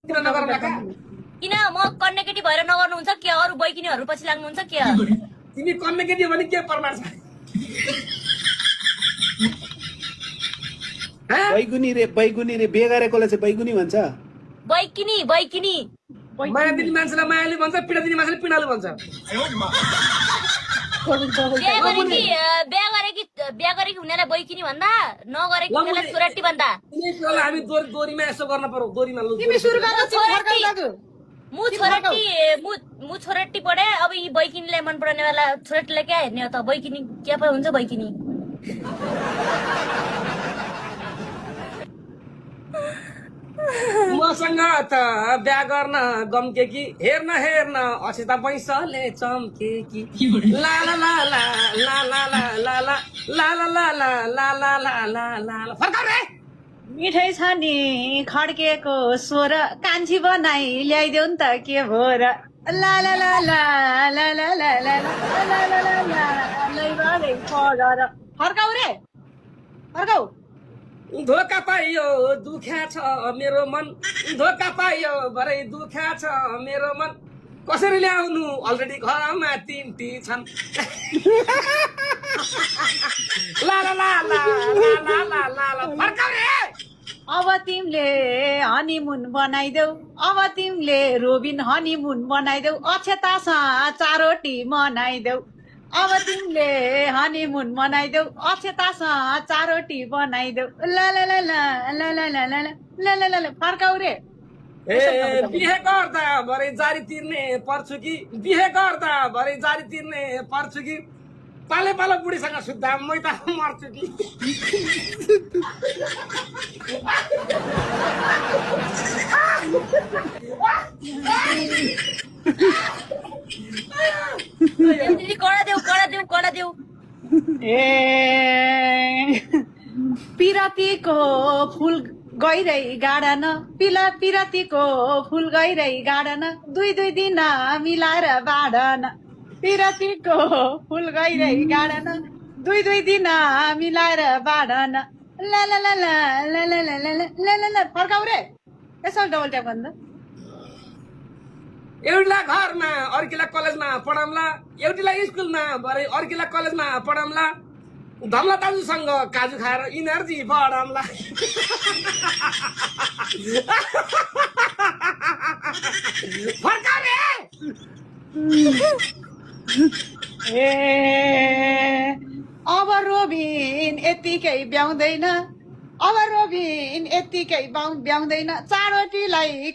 किन नगर्नुला का किन म कन्नेकेटी भएर नगर्नुहुन्छ के अरू बैकिनीहरू पछि लाग्नुहुन्छ के तिमी कन्ने केटी भने के प्रमाण छ बैगुनी रे बिहे गरेकोलाई चाहिँ बैगुनी भन्छ। बैकिनी बैकिनी माया दिने मान्छेलाई मायालु भन्छ पिडा दिने मान्छेले पिडालु भन्छ बिहा गरेकी हुनेलाई बैकिनी भन्दा नगरेकी हुनेलाई छोराटी भन्दा हामी दोरीमा यसो गर्न पर्यो दोरीमा मु छोराटी पढे अब यी बैकिनीलाई मन पराउने वाला छोराटीलाई क्या हेर्ने हो त बैकिनी क्या पो हुन्छ बैकिनी मसँग त बिहा गर्न गम्के कि हेर्न हेर्न असित पैसाले चम्के कि ला ला ला ला ला ला ला ला ला ला ला ला ला ला ला ला ला फर्काउ रे मिठै छ नि खड्केको स्वर कान्छी बनाई ल्याइदेऊ नि त के भो र ला ला ला ला ला ला ला ला ला ला ला ला लैबारे पढर फर्काउ रे फर्काउ धोका पाइयो दुख्या छ मेरो मन धोका पाइयो भरै दुख्या छ मेरो मन कसरी ल्याउनु अलरेडी घरमा तीनटी छन् ला ला ला ला ला ला ला ला फर्काउ रे अब तिमीले हनीमुन बनाइदेऊ अब तिमीले रोबिन हनीमुन बनाइदेऊ अक्षतासँग चारोटी मनाइदेऊ अब तिमीले हनीमुन मनाइदेऊ अक्षतासँग चारोटी बनाइदेऊ ला ला ला ला ला ला ला ला ला ला ला फर्काउ रे ए बिहे गर्दा भरे जारी तिर्ने पर्छु कि बिहे गर्दा भरे जारी तिर्ने पर्छु कि पाले पालो बुढीसँग सुत्दा मै त मर्छु कि कडा देऊ ए पिरातीको फुल गइरही गाडन पिरातीको फुल गइरही गाडन दुई दिन मिलाएर बाडन पिरातीको फुल गइरही गाडन दुई दिन मिलाएर बाडन ला ला ला ला ला ला ला ला ला ला फर्काउ रे यसो डबल ट्याप गर्नु एउटीलाई घरमा अर्कीलाई कलेजमा पढाउँला एउटीलाई स्कुलमा भरे अर्कीलाई कलेजमा पढाउँला धमला दाजुसँग काजु खाएर इनर्जी बढाउँला फर्काउ रे ए अब रोबिन यतिकै ब्याउँदैन अब रोबिन यतिकै ब्याउँदैन चारोटीलाई